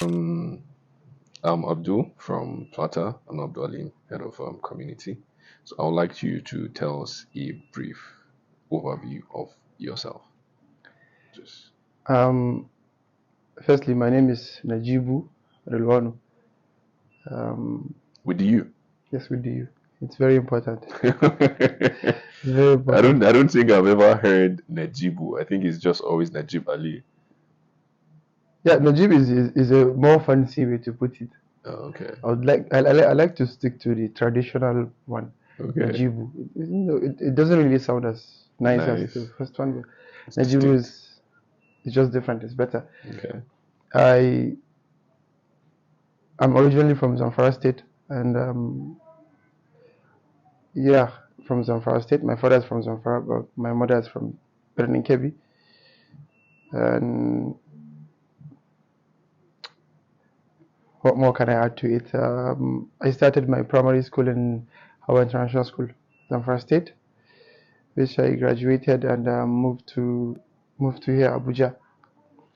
Um, I'm Abdul from Plata. I'm Abdul Alim, head of community. So I would like you to tell us a brief overview of yourself. Just Um, Firstly, my name is Najibu Relwanu. with you. Yes, we do. It's very important. I It's very important. don't think I've ever heard Najibu. I think it's just always Najib Ali. Yeah, Najib is a more fancy way to put it. Oh, okay. I like to stick to the traditional one, Okay. Najibu. It doesn't really sound as nice as the Nice. first one, but It's Najibu distinct. is just different. It's better. Okay. I I'm originally from Zamfara State, and yeah, from Zamfara State. My father is from Zamfara, but my mother is from Birnin Kebbi. And what more can I add to it? I started my primary school in Hawa International School, Zamfara State, which I graduated and moved to here, Abuja.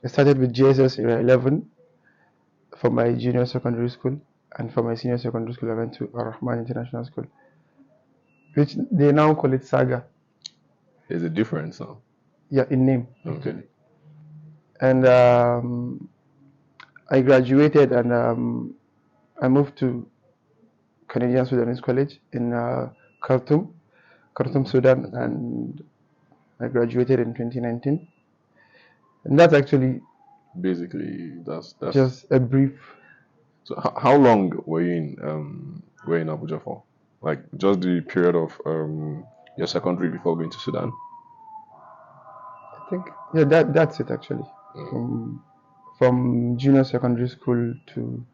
I started with JSS Area 11 for my junior secondary school, and for my senior secondary school, I went to Ar Rahman International School, which they now call it Saga. There's a difference now. Yeah, in name Okay. actually. And I graduated and I moved to Canadian Sudanese College in Khartoum, Sudan, and I graduated in 2019. And that's actually Basically, that's. just a brief. So how long were you in Abuja for? Like just the period of your secondary before going to Sudan? I think yeah, that's it actually. Mm. From junior secondary school to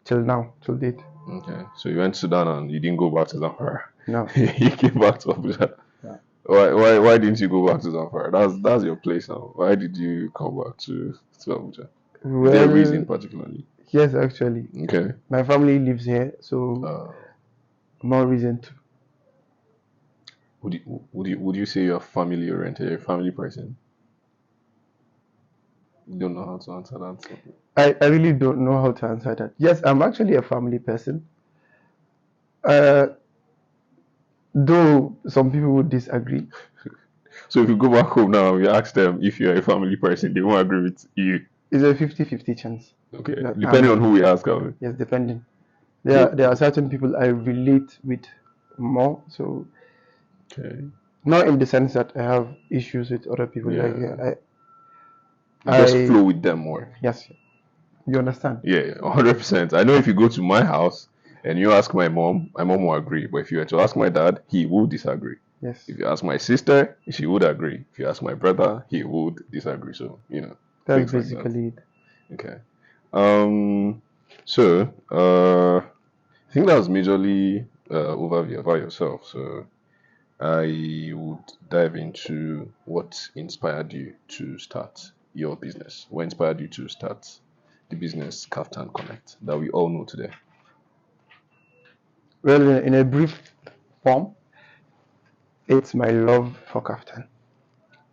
till now, till date. Okay. So you went to Sudan and you didn't go back to Zamfara. No. You came back to Abuja. Yeah. Why didn't you go back to Zamfara? That's your place now. Why did you come back to Abuja? Is there a reason Well, particularly? yes, actually, Okay. my family lives here, so Uh, more reason to. would you say you're family oriented, a family person? You don't know how to answer that. So. I really don't know how to answer that. Yes, I'm actually a family person. Uh, though some people would disagree. So if you go back home now, you ask them if you're a family person, they won't agree with you. It's a 50-50 chance. Okay, That depending on who we ask. yes, depending. There are So certain people I relate with more. So okay, not in the sense that I have issues with other people. Like yeah, you just I flow with them more. yes, you understand. Yeah, 100%. I know if you go to my house and you ask my mom will agree. But if you were to ask my dad, he will disagree. Yes, If you ask my sister, she would agree. If you ask my brother, he would disagree. So that's things like that. basically it. Okay. Um. So, I think that was majorly overview about yourself. So I would dive into what inspired you to start your business. What inspired you to start the business Kaftan Connect that we all know today? Well, in a brief form, it's my love for kaftan.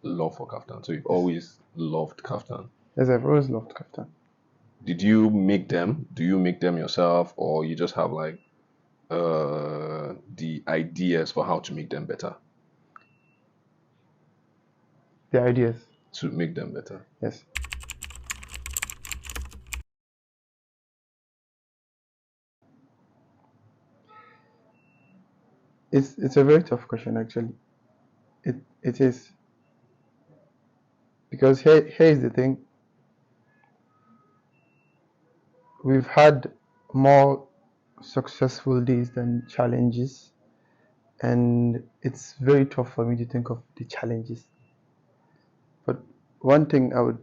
Love for Kaftan. So you've Yes, always loved Kaftan. yes, I've always loved kaftan. Did you make them? Do you make them yourself, or you just have like the ideas for how to make them better? The ideas, To make them better. yes. It's a very tough question actually. It is because here is the thing. We've had more successful days than challenges, and it's very tough for me to think of the challenges. But one thing I would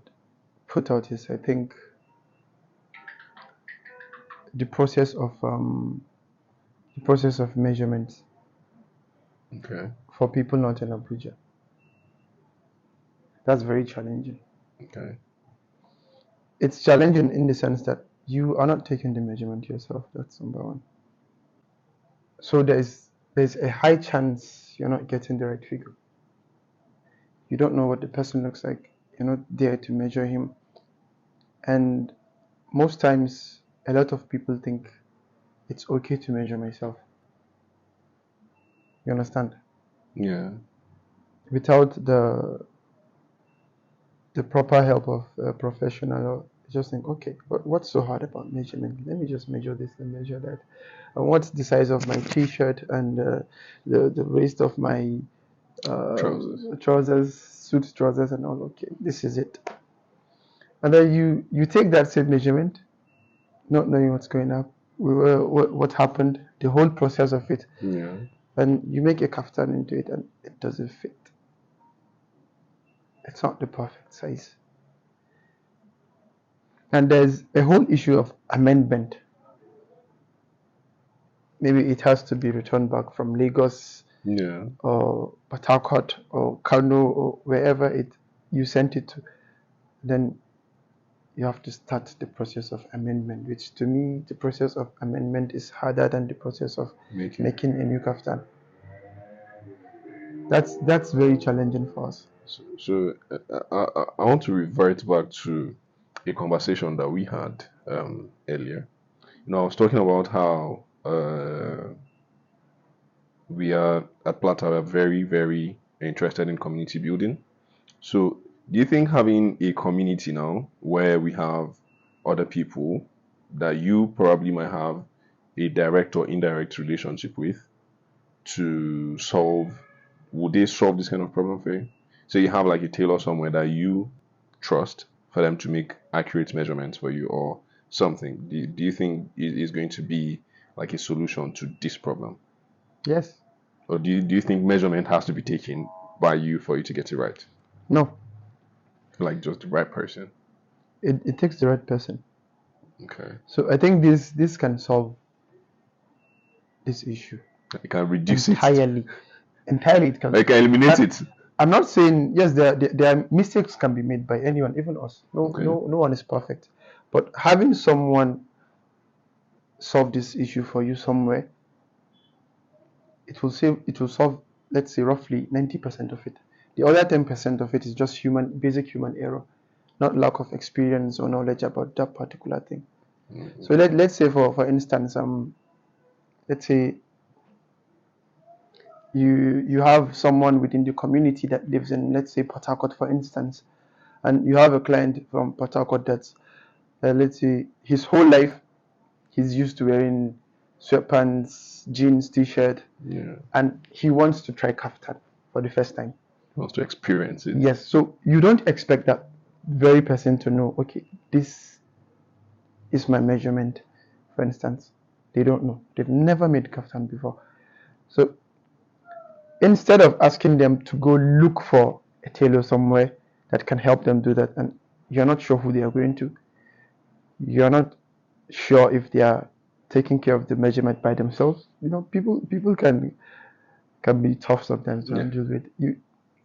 put out is I think the process of measurement Okay. for people not in Abuja. That's very challenging. Okay. It's challenging in the sense that you are not taking the measurement yourself. That's number one. So there's a high chance you're not getting the right figure. You don't know what the person looks like. You're not there to measure him. And most times a lot of people think it's okay to measure myself. You understand? Yeah. Without the proper help of a professional, just think, okay, what's so hard about measurement? Let me just measure this and measure that. And what's the size of my t-shirt and the waist of my Trousers. trousers, suit trousers and all? Okay, this is it. And then you take that same measurement, not knowing what's going up, what happened, the whole process of it, Yeah. and you make a kaftan into it and it doesn't fit. It's not the perfect size. And there's a whole issue of amendment. Maybe it has to be returned back from Lagos Yeah. or Port Harcourt or Kano or wherever you sent it to. Then you have to start the process of amendment, which to me, the process of amendment is harder than the process of making a new kaftan. That's very challenging for us. So I want to revert back to a conversation that we had earlier. I was talking about how we are at Plata, we are very, very interested in community building. So, do you think having a community now where we have other people that you probably might have a direct or indirect relationship with to solve, would they solve this kind of problem for you? So you have like a tailor somewhere that you trust for them to make accurate measurements for you or something. Do you think it is going to be like a solution to this problem? Yes. Or do you think measurement has to be taken by you for you to get it right? No. Like just the right person? It takes the right person. Okay. So I think this can solve this issue You can reduce it. Entirely it can. You can eliminate it. I'm not saying yes, there are mistakes can be made by anyone, even us. Okay. No one is perfect. But having someone solve this issue for you somewhere, it will solve, let's say, roughly 90% of it. The other 10% of it is just basic human error, not lack of experience or knowledge about that particular thing. Mm-hmm. So let's say for instance, let's say you have someone within the community that lives in, let's say, Port Harcourt, for instance, and you have a client from Port Harcourt that's, let's say, his whole life he's used to wearing sweatpants, jeans, t-shirt, Yeah. and he wants to try kaftan for the first time. He wants to experience it. Yes, so you don't expect that very person to know, okay, this is my measurement, for instance. They don't know. They've never made kaftan before. So instead of asking them to go look for a tailor somewhere that can help them do that, and you're not sure who they are going to, you're not sure if they are taking care of the measurement by themselves. People can be tough sometimes to handle with.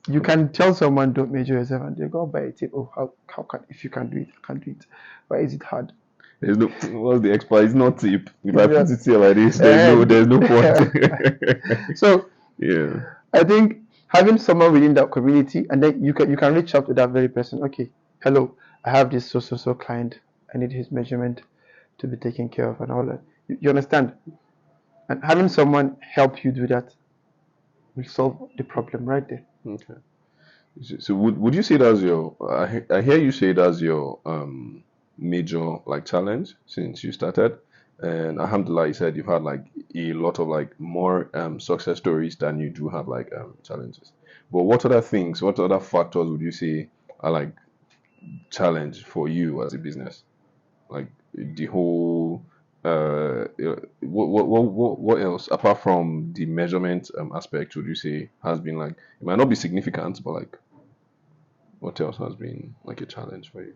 You can tell someone don't measure yourself and they go buy a tape. Oh, how can, if you can do it, I can do it. Why is it hard? There's no, what's the expert? It's not tip. If I put it here like this, there's no point. So yeah, I think having someone within that community, and then you can reach out to that very person. Okay, hello, I have this so client. I need his measurement to be taken care of and all that. You understand? And having someone help you do that will solve the problem right there. okay. So would you say that's your? I hear you say that's your major like challenge since you started, and alhamdulillah, you said you've had like a lot of like more success stories than you do have like challenges. But what other things, what other factors would you say are like challenge for you as a business? Like the whole what else apart from the measurement aspect would you say has been like it might not be significant, but like what else has been like a challenge for you?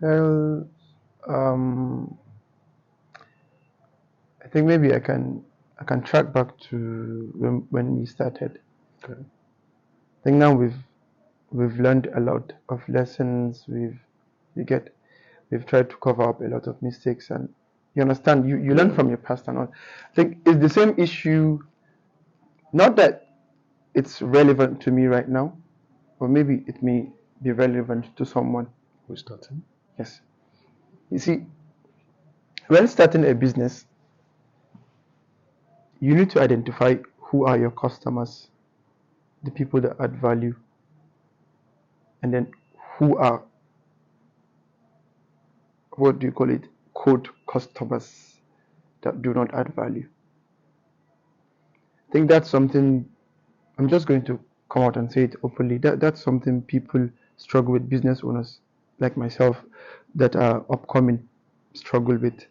Well, I think maybe I can track back to when we started. Okay. I think now we've learned a lot of lessons. We get we've tried to cover up a lot of mistakes, and you understand, you learn Yeah. from your past and all. I think it's the same issue, not that it's relevant to me right now, or maybe it may be relevant to someone. We're starting. Yes. You see, When starting a business, you need to identify who are your customers, the people that add value, and then who are, what do you call it, quote, customers that do not add value. I think that's something, I'm just going to come out and say it openly. That's something people struggle with, business owners like myself that are upcoming struggle with.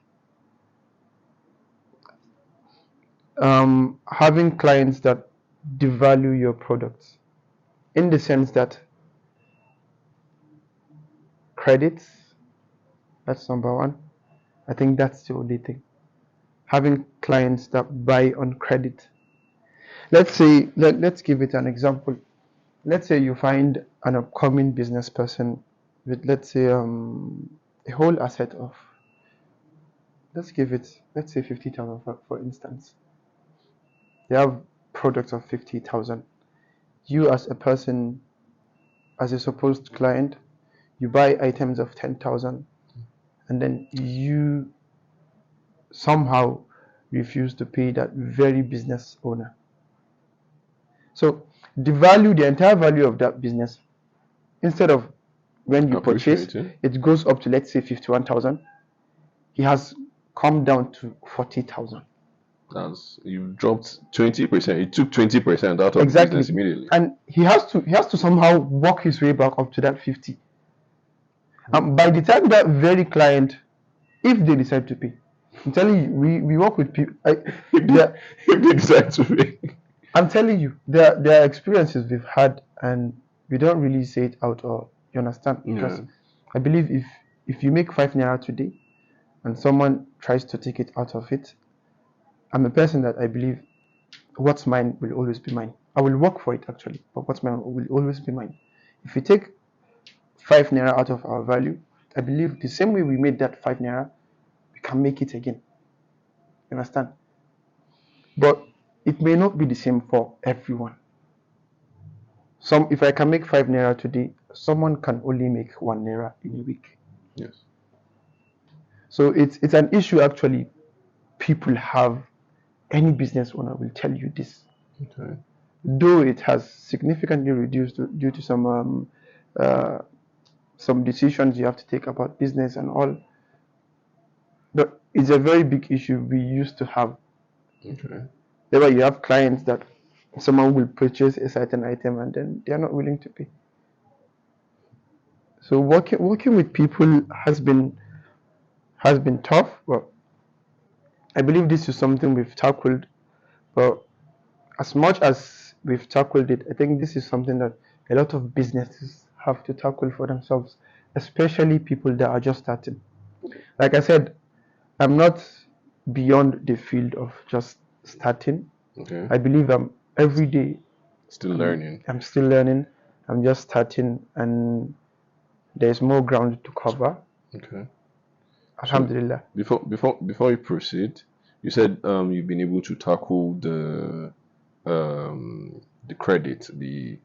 Having clients that devalue your products in the sense that credits, that's number one. I think that's the only thing. Having clients that buy on credit. Let's say, let's give it an example. Let's say you find an upcoming business person with, let's say, a whole asset of, let's say 50,000 for instance. They have products of 50,000. You as a person, as a supposed client, you buy items of 10,000, and then you somehow refuse to pay that very business owner. So the entire value of that business, instead of when you purchase, it goes up to, let's say, 51,000. He has come down to 40,000. You've dropped 20%. It took 20% out of business immediately. And he has to somehow work his way back up to that 50. And by the time that very client, if they decide to pay, I'm telling you, we work with people. If they decide to pay, I'm telling you, there are experiences we've had, and we don't really say it out, or you understand? Because I believe if you make 5 naira today, and someone tries to take it out of it, I'm a person that I believe what's mine will always be mine. I will work for it actually, but what's mine will always be mine. If we take 5 naira out of our value, I believe the same way we made that 5 naira, we can make it again. You understand? But it may not be the same for everyone. If I can make 5 naira today, someone can only make 1 naira in a week. Yes. So it's an issue actually. People have, any business owner will tell you this. Okay. Though it has significantly reduced due to some decisions you have to take about business and all, but it's a very big issue we used to have. Okay. Thereby you have clients that someone will purchase a certain item and then they are not willing to pay. So working with people has been tough, but I believe this is something we've tackled. But as much as we've tackled it, I think this is something that a lot of businesses have to tackle for themselves, especially people that are just starting. Like I said, I'm not beyond the field of just starting. Okay. I believe I'm every day still learning. I'm still learning. I'm just starting, and there's more ground to cover. Okay. Alhamdulillah. So before you proceed, you said you've been able to tackle the credit, the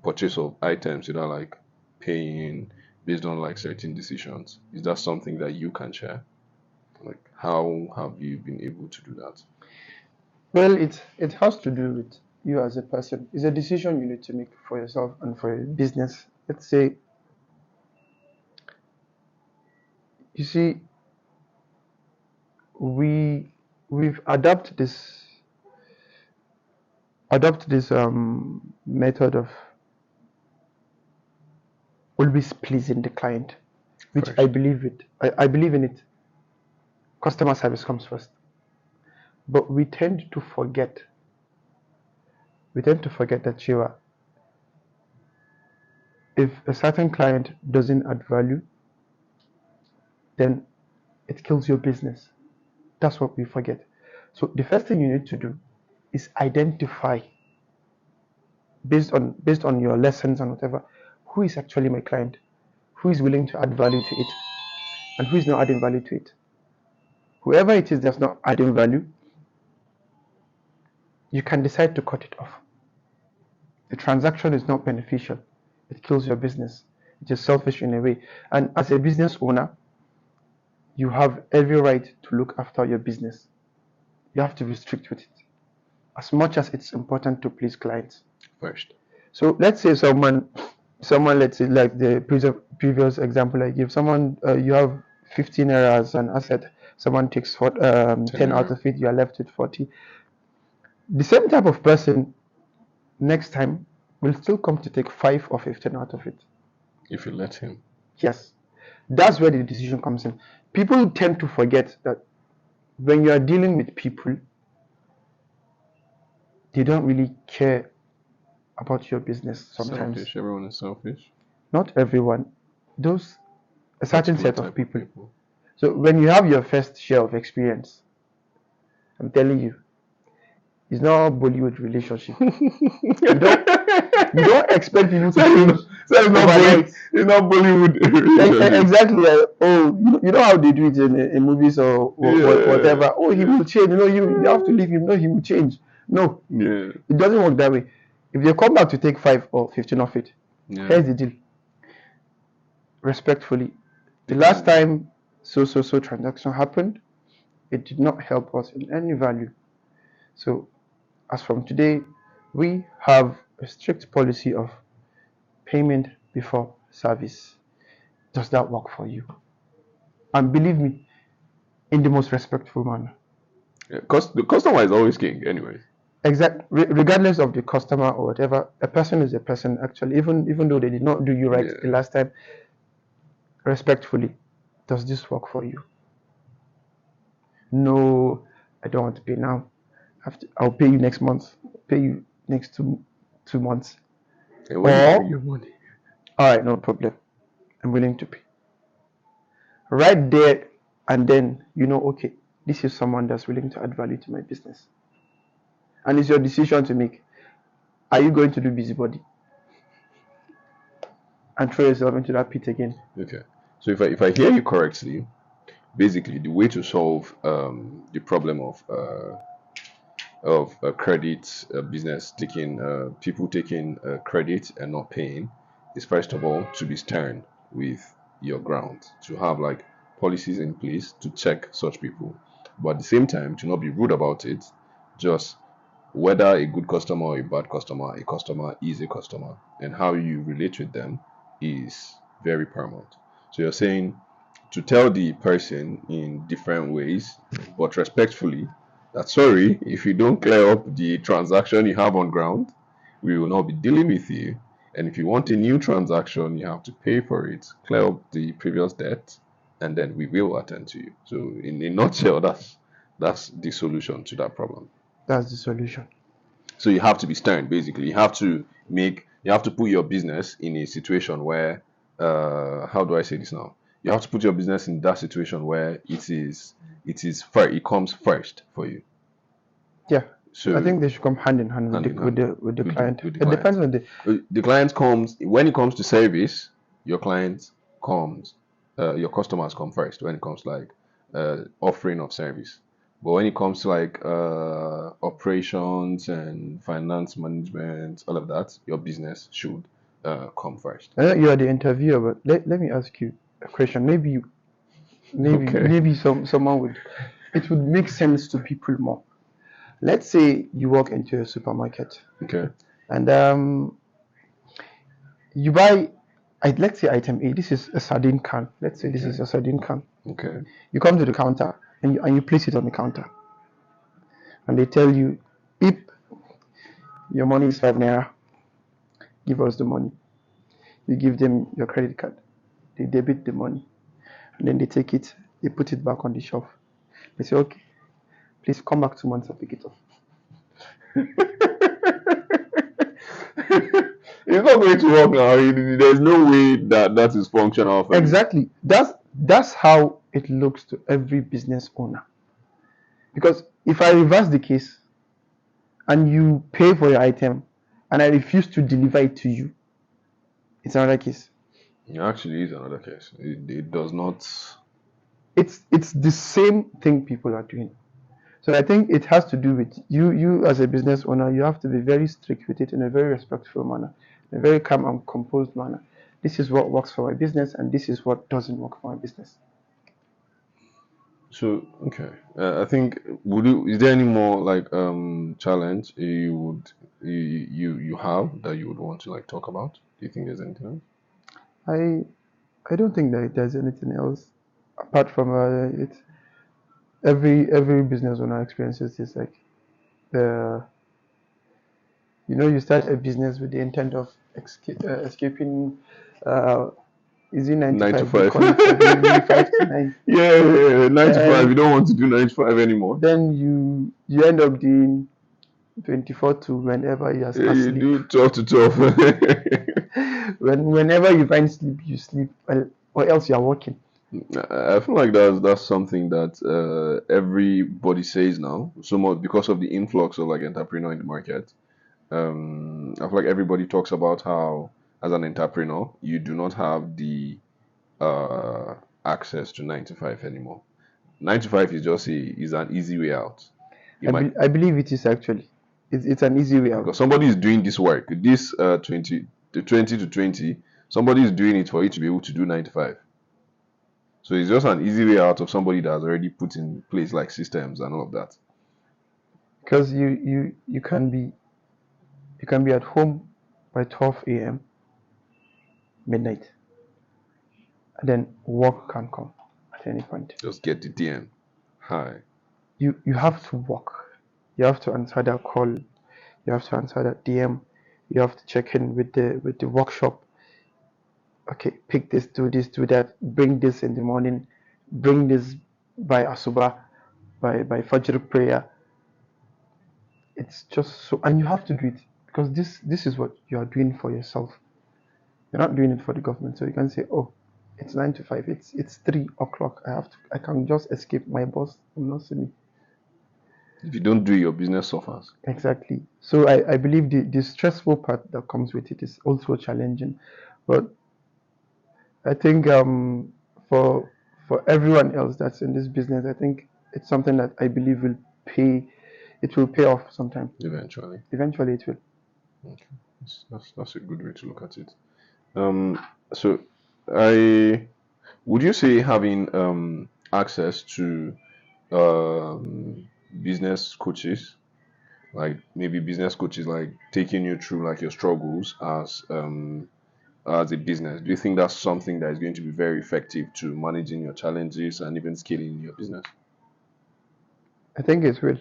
purchase of items, like paying based on like certain decisions. Is that something that you can share? Like, how have you been able to do that? Well, it has to do with you as a person. It's a decision you need to make for yourself and for your business. Let's say, you see, we've adopted this method of always pleasing the client, which I believe it. I believe in it. Customer service comes first, but we tend to forget. We tend to forget that, Shiva, if a certain client doesn't add value, then it kills your business. That's what we forget. So the first thing you need to do is identify, based on your lessons and whatever, who is actually my client, who is willing to add value to it, and who is not adding value to it. Whoever it is that's not adding value, you can decide to cut it off. The transaction is not beneficial. It kills your business. It is selfish in a way. And as a business owner, you have every right to look after your business. You have to restrict with it as much as it's important to please clients. First. So let's say someone, let's say like the previous example I give, someone you have 15 errors an asset, someone takes 10 out of it, you are left with 40. The same type of person next time will still come to take 5 or 15 out of it. If you let him. Yes, that's where the decision comes in. People tend to forget that when you are dealing with people, they don't really care about your business sometimes. Selfish. Everyone is selfish. Not everyone. Those a certain Particular set of type people. So when you have your first share of experience, I'm telling you, it's not a Bollywood relationship. You don't expect people to change overnight. It's not Bollywood. Exactly. You know how they do it in movies or whatever. Oh, he will change. You have to leave him. No, he will change. No, Yeah. it doesn't work that way. If they come back to take 5 or 15 of it, here's the deal. Respectfully, the last time so transaction happened, it did not help us in any value. So as from today, we have a strict policy of payment before service. Does that work for you? And believe me, in the most respectful manner. Yeah, because the customer is always king, anyway. Regardless of the customer or whatever, a person is a person. Actually, even though they did not do you right the last time, respectfully, does this work for you? No, I don't want to pay now. I'll pay you next month. Pay you next 2 months. And when you bring your money, all right, no problem. I'm willing to pay. Right there and then, okay, this is someone that's willing to add value to my business. And it's your decision to make. Are you going to do busybody and throw yourself into that pit again? Okay. So if I hear you correctly, basically the way to solve the problem of credit business taking people taking credit and not paying is first of all to be stern with your ground, to have like policies in place to check such people, but at the same time to not be rude about it. Just whether a good customer or a customer is a customer, and how you relate with them is very paramount. So you're saying to tell the person in different ways, but respectfully, that sorry, if you don't clear up the transaction you have on ground, we will not be dealing with you. And if you want a new transaction, you have to pay for it, clear up the previous debt, and then we will attend to you. So in a nutshell, that's the solution to that problem. That's the solution. So you have to be stern, basically. You have to put your business in a situation where, how do I say this now? You have to put your business in that situation where it comes first for you. Yeah. So I think they should come hand in hand with the client. It depends on the client comes when it comes to service. Your client comes, your customers come first when it comes to like offering of service. But when it comes to like operations and finance management, all of that, your business should come first. I know you are the interviewer, but let me ask you a question. Maybe someone would, it would make sense to people more. Let's say you walk into a supermarket. Okay. And you buy, let's say item A. This is a sardine can. Let's say this is a sardine can. Okay. You come to the counter and you place it on the counter, and they tell you, "If your money is 5 naira, give us the money." You give them your credit card. They debit the money, and then they take it. They put it back on the shelf. They say, "Okay, please come back 2 months and pick it up." It's not going to work now. There's no way that is functional. Exactly. That's how it looks to every business owner. Because if I reverse the case and you pay for your item and I refuse to deliver it to you, it's another case. It actually is another case. It does not. It's the same thing people are doing. So I think it has to do with you as a business owner. You have to be very strict with it in a very respectful manner, in a very calm and composed manner. This is what works for my business, and this is what doesn't work for my business. So okay, I think would you? Is there any more like challenge you have that you would want to like talk about? Do you think there's anything else? I I don't think that there's anything else apart from it's every business owner experiences this like the you start a business with the intent of escaping uh, is it nine to Nine to five they five. call it or maybe 5 to 9 Yeah, 9 to 5. You and don't want to do 9 to 5 anymore. then you end up doing 24 to whenever you're Yeah, you asleep. do 12 to 12. Whenever you find sleep, you sleep, or else you're working. I feel like that's something that everybody says now. So much because of the influx of like entrepreneur in the market. I feel like everybody talks about how, as an entrepreneur, you do not have the uh, access to 9 to 5 anymore. 9 to 5 is just is an easy way out. You might I believe it is actually. It's an easy way because out. somebody is doing this work, this 20 to 20. Somebody is doing it for you to be able to do 9 to 5. So it's just an easy way out of somebody that has already put in place like systems and all of that. Because you can be at home by 12 a.m. midnight, and then work can come at any point. Just get the DM. Hi. You have to work. You have to answer that call. You have to answer that DM. You have to check in with the workshop. Okay, pick this, do that, bring this in the morning, bring this by asuba, by fajr prayer. It's just so, and you have to do it because this is what you are doing for yourself. You're not doing it for the government. So you can say, oh, it's 9 to 5. It's 3 o'clock. I can just escape. My boss will not see me. If you don't do it, your business suffers. Exactly. So I believe the stressful part that comes with it is also challenging. But I think for everyone else that's in this business, I think it's something that I believe it will pay off sometime. Eventually. Eventually it will. Okay. That's a good way to look at it. Um, so I would you say having access to business coaches, like maybe business coaches like taking you through like your struggles as a business, do you think that's something that is going to be very effective to managing your challenges and even scaling your business? I think it will.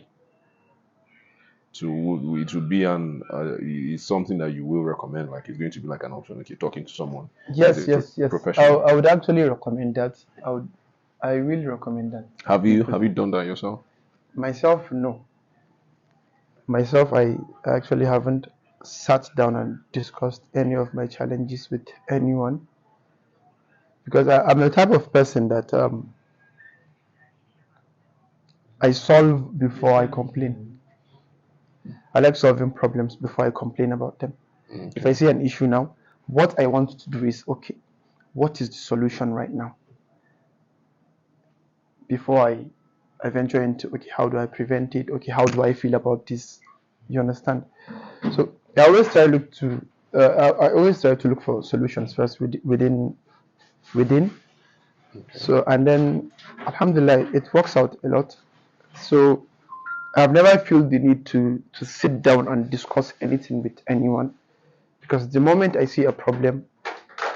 It would be an it's something that you will recommend, like it's going to be like an option, like you're talking to someone that is Yes, a yes, yes. professional. I would actually recommend that. I will recommend that Have you people have you done that yourself? myself no. Myself I actually haven't sat down and discussed any of my challenges with anyone because I'm the type of person that I solve before I complain. I like solving problems before I complain about them. If I Okay. see an issue now, what I want to do is okay, what is the solution right now? Before I venture into okay, how do I prevent it? Okay, how do I feel about this? You understand? So I always try to look for solutions first within. Okay. So and then Alhamdulillah, it works out a lot. So I've never felt the need to sit down and discuss anything with anyone because the moment I see a problem,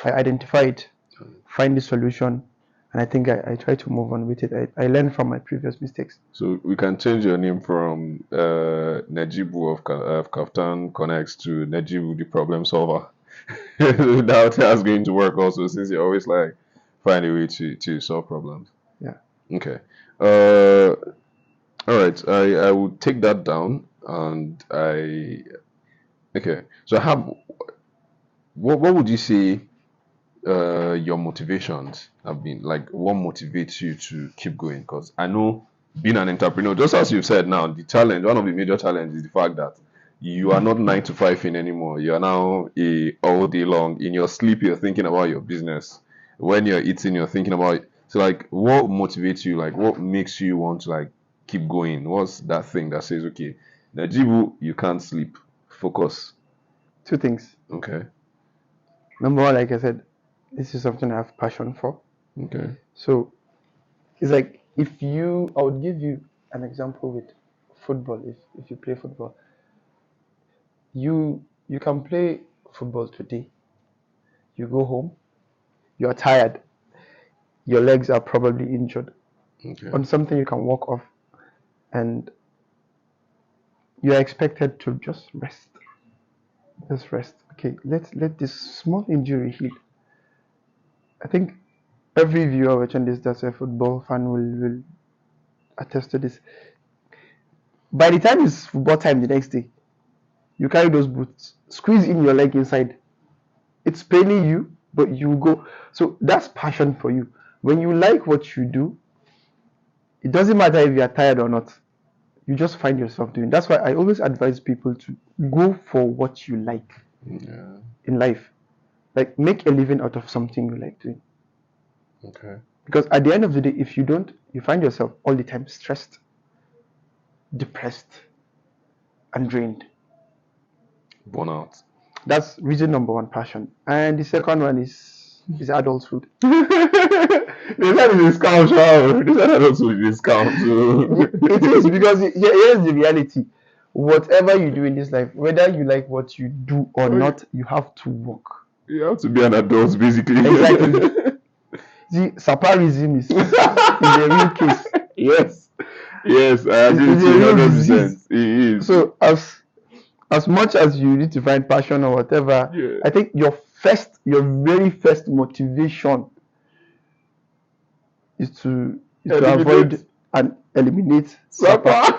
I identify it, find the solution, and I think I try to move on with it. I learn from my previous mistakes. So we can change your name from Najibu of Kaftan Connects to Najibu the problem solver. That's going to work also, since you always like find a way to solve problems. Yeah. Okay. Uh, all right. I will take that down, and I okay. So I have what would you say your motivations have been, like what motivates you to keep going? Because I know being an entrepreneur, just as you've said now, the challenge, one of the major challenges is the fact that you are not 9 to 5 in anymore. You are now all day long. In your sleep, you're thinking about your business. When you're eating, you're thinking about it. So like what motivates you? Like what makes you want to like keep going? What's that thing that says, okay, Najibu, you can't sleep. Focus. Two things. Okay. Number one, like I said, this is something I have passion for. Okay. So it's like I would give you an example with football. If you play football, you can play football today. You go home, you are tired, your legs are probably injured Okay. on something you can walk off, and you are expected to just rest. Just rest. Okay, let this small injury heal. I think every viewer watching this that's a football fan will attest to this. By the time it's football time the next day, you carry those boots, squeeze in your leg inside. It's paining you, but you go. So that's passion for you. When you like what you do, it doesn't matter if you are tired or not. You just find yourself doing. That's why I always advise people to go for what you like in life. Like make a living out of something you like doing. Okay. Because at the end of the day, if you don't, you find yourself all the time stressed, depressed, and drained. Burnout. That's reason number one, passion. And the second one is adulthood. They said it's discount, sure. They said also discount. It is because here's the reality. Whatever you do in this life, whether you like what you do or not, you have to work. You have to be an adult, basically. Exactly. See, saparism is a real case. Yes. Yes, I agree with It's a you real 100%. disease. It is. So as much as you need to find passion or whatever, I think your very first motivation is to avoid and eliminate Sapa.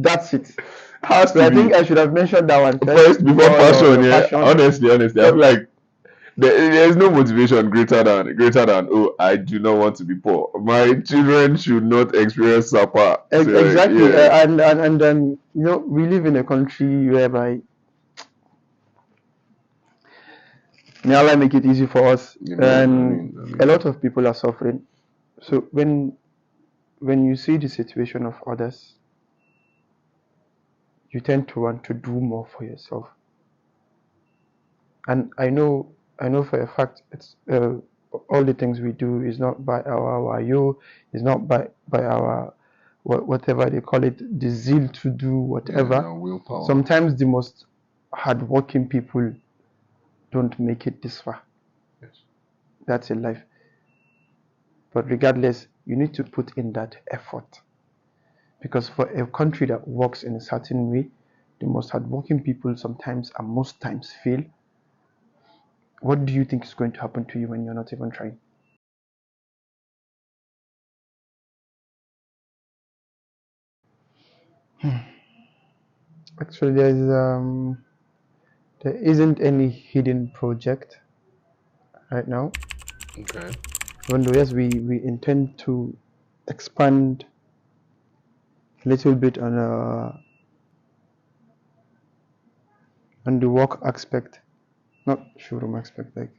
That's it. Has So to I be. think I should have mentioned that one First before passion, yeah. passion. Honestly, I feel like there is no motivation greater than I do not want to be poor. My children should not experience Sapa. So, Exactly. yeah. And then we live in a country whereby may Allah make it easy for us, and a lot of people are suffering. So when you see the situation of others, you tend to want to do more for yourself. And I know for a fact it's all the things we do is not by our wayo, is not by our whatever they call it, the zeal to do whatever. Willpower. Sometimes the most hardworking people don't make it this far. Yes. That's in life. But regardless, you need to put in that effort. Because for a country that works in a certain way, the most hardworking people sometimes and most times fail. What do you think is going to happen to you when you're not even trying? Actually, there isn't any hidden project right now. Okay. Even though yes, we intend to expand a little bit on the work aspect, not showroom aspect, like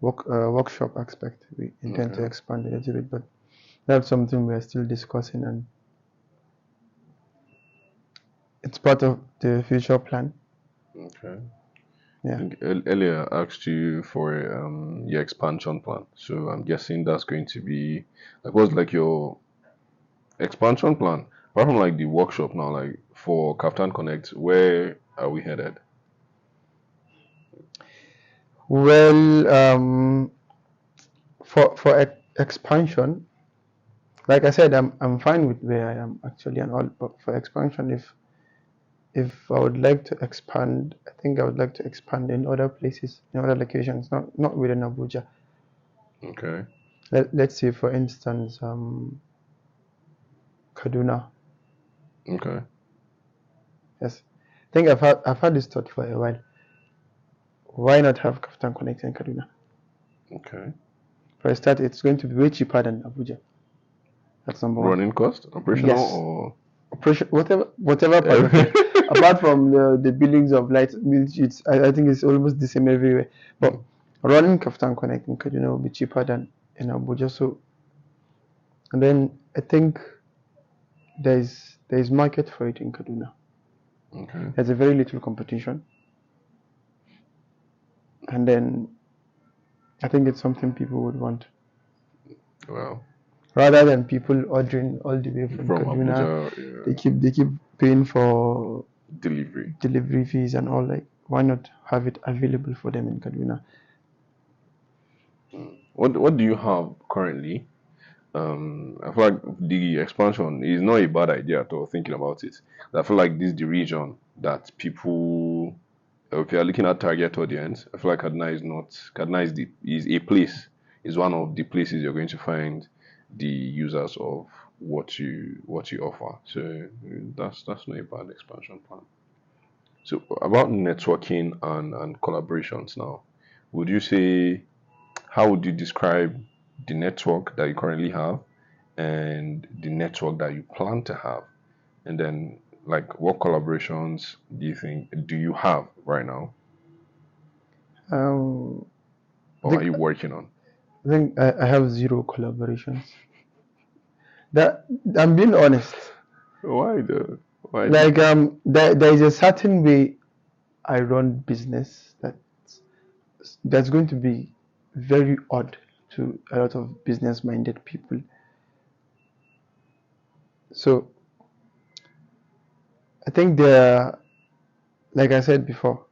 workshop aspect. We intend to expand a little bit, but that's something we are still discussing, and it's part of the future plan. Okay. Yeah. I think earlier I asked you for your expansion plan. So I'm guessing that's going to be like what's like your expansion plan? Apart from like the workshop now, like for Kaftan Connect, where are we headed? Well, for expansion, like I said, I'm fine with where I am actually and all. But for expansion, if I would like to expand, I think I would like to expand in other places, in other locations, not within Abuja. Okay. Let's say, for instance, Kaduna. Okay. Yes, I think I've had this thought for a while. Why not have Kaftan Connect in Kaduna? Okay. For a start, it's going to be way cheaper than Abuja. That's number one. Running cost, operational, Yes. or Operation, whatever part of it. Apart from the billings of light, I think it's almost the same everywhere. But running Kaftan Connect in Kaduna will be cheaper than in Abuja. So, and then I think there's market for it in Kaduna. Okay. There's a very little competition, and then I think it's something people would want. Well, rather than people ordering all the way from From Kaduna. Abuja, They keep paying for delivery. delivery fees and all. Like, why not have it available for them in Kaduna? What do you have currently? I feel like the expansion is not a bad idea at all. Thinking about it, I feel like this is the region that people, if you are looking at target audience, I feel like Kaduna is a place, is one of the places you're going to find the users of what you offer. So that's not a bad expansion plan. So about networking and collaborations now, would you say, how would you describe the network that you currently have and the network that you plan to have? And then, like, what collaborations do you have right now, Um, I or are think you working on? I have zero collaborations. That I'm being honest. Why the why Like, the there is a certain way I run business that's going to be very odd to a lot of business-minded people. So I think like I said before,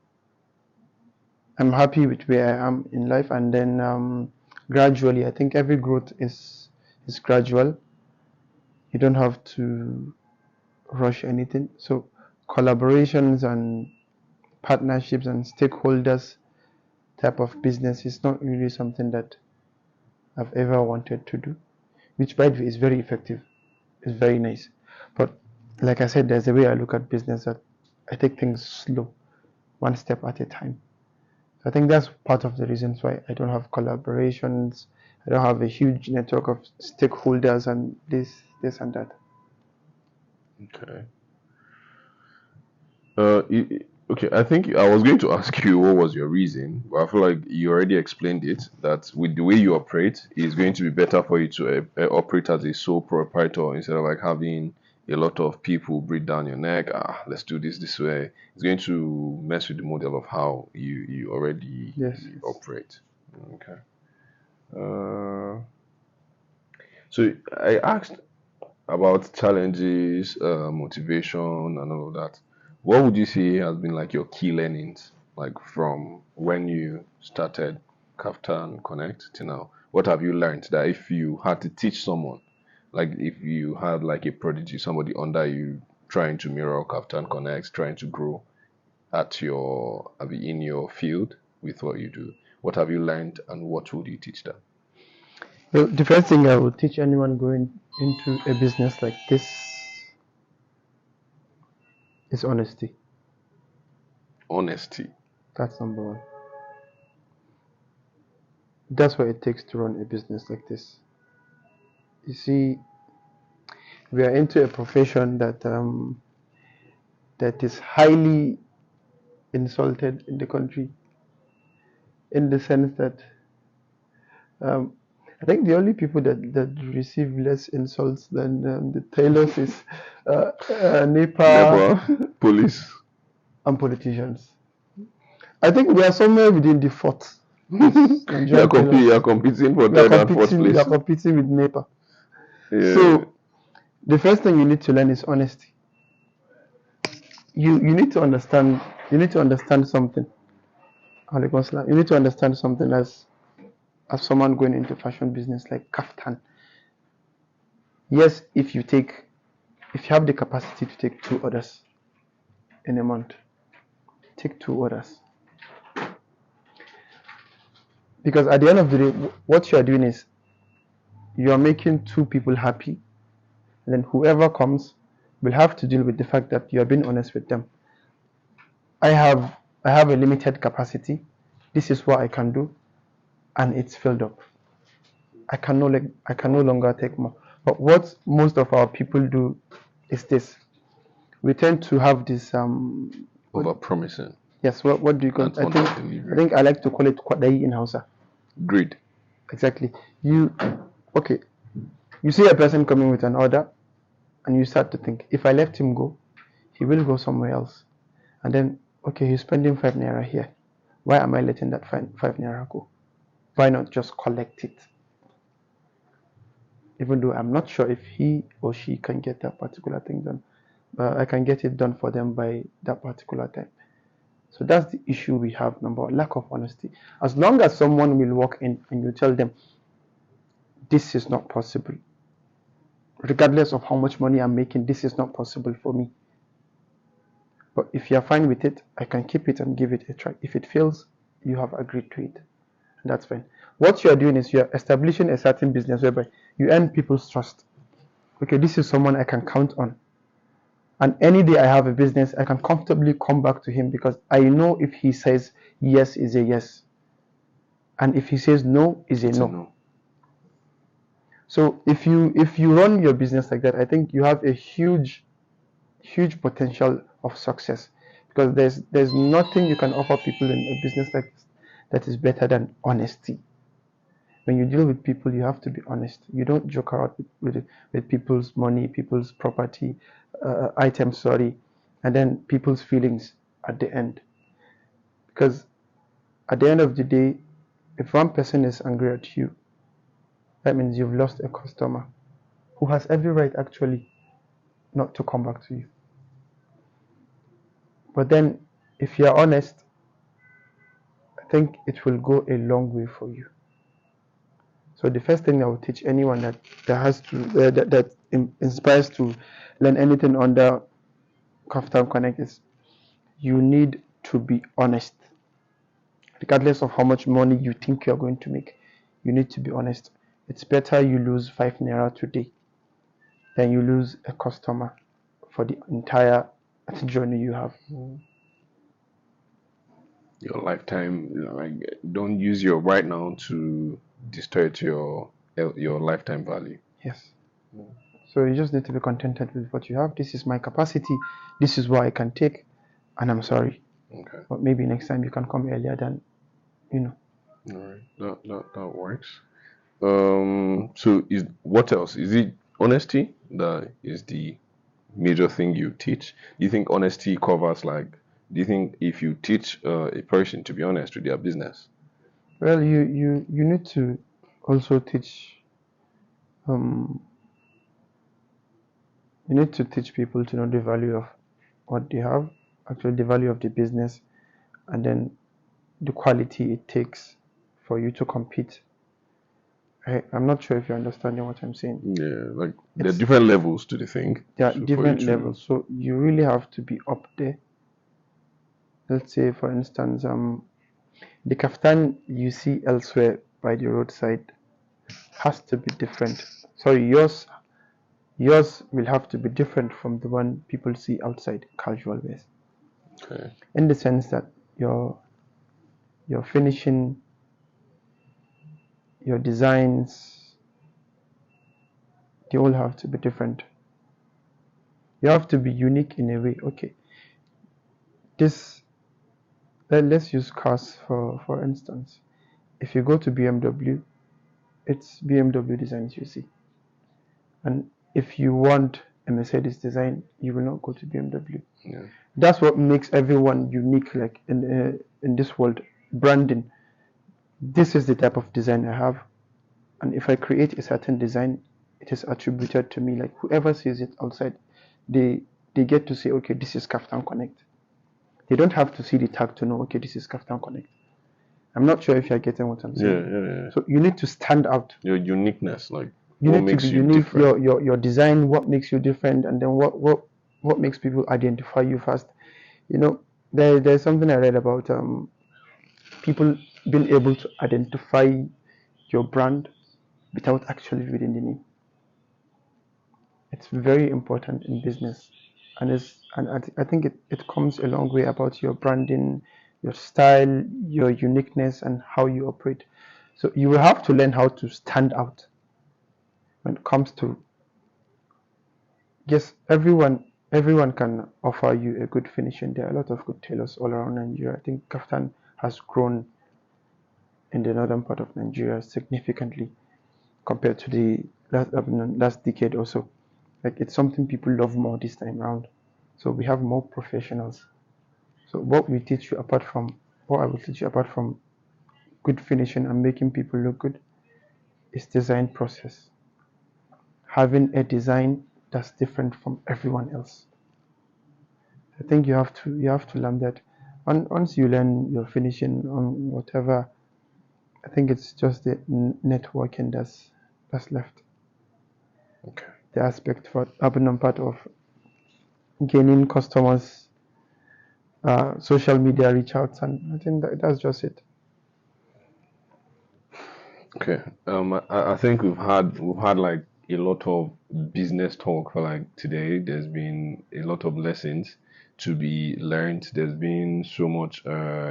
I'm happy with where I am in life, and then gradually, I think every growth is gradual. You don't have to rush anything. So collaborations and partnerships and stakeholders type of business is not really something that I've ever wanted to do, which by the way is very effective. It's very nice. But like I said, there's a way I look at business that I take things slow, one step at a time. I think that's part of the reasons why I don't have collaborations. I don't have a huge network of stakeholders and this and that. okay? Okay. I think I was going to ask you what was your reason, but I feel like you already explained it. That with the way you operate, it's going to be better for you to operate as a sole proprietor instead of like having a lot of people breathe down your neck. Let's do this way. It's going to mess with the model of how you already Yes. operate. Okay. Uh, so I asked about challenges, motivation, and all of that. What would you say has been like your key learnings, like from when you started Kaftan Connect to now? What have you learned that if you had to teach someone, like if you had like a prodigy, somebody under you trying to mirror Kaftan Connect, trying to grow in your field with what you do, what have you learned and what would you teach them? Well, the first thing I would teach anyone going into a business like this is honesty. Honesty. That's number one. That's what it takes to run a business like this. You see, we are into a profession that is highly insulted in the country, in the sense that um, I think the only people that receive less insults than the tailors is NEPA Never. Police. and politicians. I think we are somewhere within the fourth. You're, Nigerian tailors. you're competing for We are third and fourth competing. We are place. competing with NEPA. Yeah. So the first thing you need to learn is honesty. You need to understand. You need to understand something. Alaikum Assalam. You need to understand something as someone going into fashion business like Kaftan. Yes, if you have the capacity to take 2 orders in a month, take 2 orders. Because at the end of the day, what you are doing is you are making 2 people happy, and then whoever comes will have to deal with the fact that you are being honest with them. I have I have a limited capacity. This is what I can do, and it's filled up. I can no longer take more. But what most of our people do is this. We tend to have this Over promising yes, what do you call and it? under I delivering. think I like to call it kwadai in Hausa. Greed. Exactly. You okay, you see a person coming with an order and you start to think, if I let him go, he will go somewhere else. And then okay, he's spending 5 naira here. Why am I letting that five naira go? Why not just collect it? even though I'm not sure if he or she can get that particular thing done. But I can get it done for them by that particular time. So that's the issue we have. Number one, lack of honesty. As long as someone will walk in and you tell them, this is not possible, regardless of how much money I'm making, this is not possible for me. But if you're fine with it, I can keep it and give it a try. If it fails, you have agreed to it. That's fine. What you're doing is you're establishing a certain business whereby you earn people's trust. Okay, this is someone I can count on. And any day I have a business, I can comfortably come back to him because I know if he says yes is a yes. And if he says no is a no. So if you run your business like that, I think you have a huge potential of success, because there's nothing you can offer people in a business like this that is better than honesty. When you deal with people, you have to be honest. You don't joke around with people's money, people's property, items, sorry, and then people's feelings at the end. Because at the end of the day, if one person is angry at you, that means you've lost a customer who has every right actually not to come back to you. But then if you're honest, I think it will go a long way for you. So the first thing I would teach anyone that inspires to learn anything under Kaftan Connect is you need to be honest. Regardless of how much money you think you're going to make, you need to be honest. It's better you lose 5 naira today than you lose a customer for the entire journey you have. Your lifetime, like, don't use your right now to distort your lifetime value. Yes. So you just need to be contented with what you have. This is my capacity. This is what I can take, and I'm sorry. Okay. But maybe next time you can come earlier than, All right. That works. So what else? Is it honesty that is the major thing you teach? Do you think honesty covers, like, do you think if you teach a person to be honest with their business? Well, you need to also teach you need to teach people to know the value of what they have, actually the value of the business, and then the quality it takes for you to compete. I'm not sure if you're understanding what I'm saying. Yeah, like there are different levels to the thing. There are different levels, so you really have to be up there. Let's say, for instance, the kaftan you see elsewhere by the roadside has to be different. Sorry, yours will have to be different from the one people see outside casual wears. Okay. In the sense that your finishing, your designs, they all have to be different. You have to be unique in a way. Okay, let's use cars for instance. If you go to BMW, it's BMW designs you see. And if you want a Mercedes design, you will not go to BMW. Yeah. That's what makes everyone unique, like in this world. Branding. This is the type of design I have, and if I create a certain design, it is attributed to me. Like whoever sees it outside, they get to say, okay, this is Kaftan Connect. They don't have to see the tag to know, okay, this is Kaftan Connect. I'm not sure if you're getting what I'm saying. Yeah. So you need to stand out. Your uniqueness, like, you what need to makes be you unique. different? Your design, what makes you different, and then what makes people identify you first. You know, there's something I read about people being able to identify your brand without actually reading the name. It's very important in business, and I think it comes a long way about your branding, your style, your uniqueness, and how you operate. So you will have to learn how to stand out when it comes to, yes, everyone can offer you a good finishing. There are a lot of good tailors all around Nigeria. I think Kaftan has grown in the northern part of Nigeria significantly compared to the last decade or so. Like it's something people love more this time around. So we have more professionals. So what I will teach you apart from good finishing and making people look good is design process. having a design that's different from everyone else. I think you have to learn that. Once you learn your finishing on whatever, I think it's just the networking that's left. Okay. The aspect for happening part of gaining customers, social media reach outs, and I think that's just it. Okay. I think we've had like a lot of business talk for like today. There's been a lot of lessons to be learned. There's been so much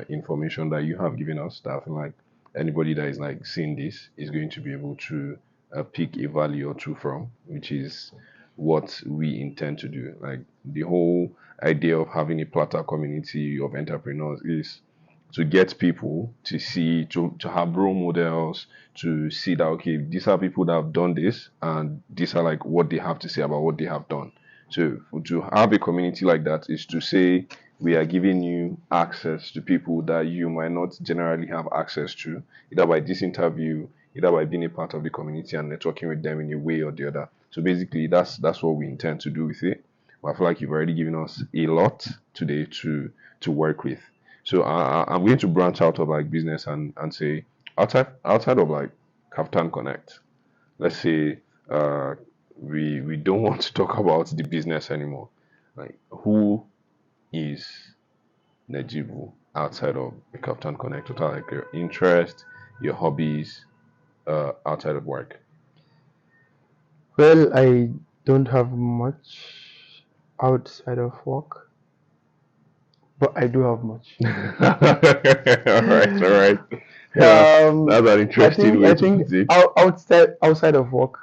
information that you have given us that I feel like anybody that is like seeing this is going to be able to pick a value or two from, which is what we intend to do. Like the whole idea of having a platter community of entrepreneurs is to get people to see to have role models, to see that okay, these are people that have done this and these are like what they have to say about what they have done. So to have a community like that is to say we are giving you access to people that you might not generally have access to, either by this interview, either by being a part of the community and networking with them in a way or the other. So basically that's what we intend to do with it. But I feel like you've already given us a lot today to work with. So I'm going to branch out of like business and say outside of like Kaftan Connect. Let's say we don't want to talk about the business anymore. Like who is Nejibu outside of the Kaftan Connect? What are like your interest, your hobbies outside of work? Well, I don't have much outside of work, but I do have much. All right. Yeah, Um, that's an I interesting think way I to think put it. outside of work,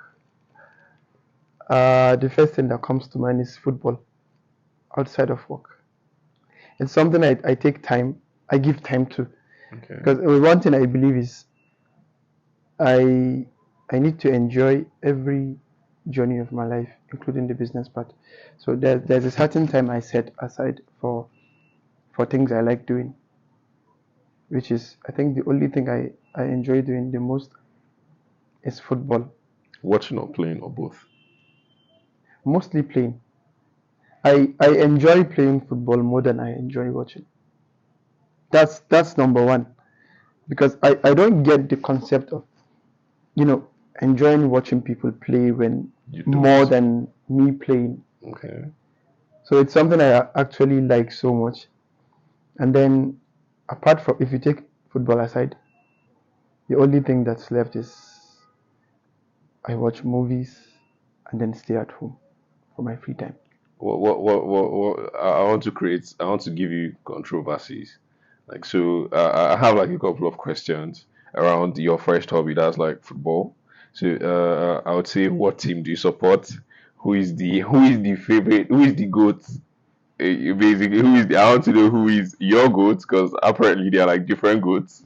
the first thing that comes to mind is football. Outside of work, it's something I take time, I give time to, Okay. because one thing I believe is I I need to enjoy every journey of my life, including the business part. So there's a certain time I set aside for things I like doing, which is I think the only thing I enjoy doing the most is football. Watching or playing or both? Mostly playing. I enjoy playing football more than I enjoy watching. That's number one. Because I don't get the concept of, enjoying watching people play when You more don't. than me playing. Okay. So it's something I actually like so much. And then apart from, if you take football aside, the only thing that's left is I watch movies and then stay at home for my free time. What I want to create, I want to give you controversies. Like, so I have like a couple of questions around your first hobby, that's like football. So I would say, what team do you support? Who is the favorite? Who is the goat? Basically, who is the, I want to know who is your goat because apparently they are like different goats.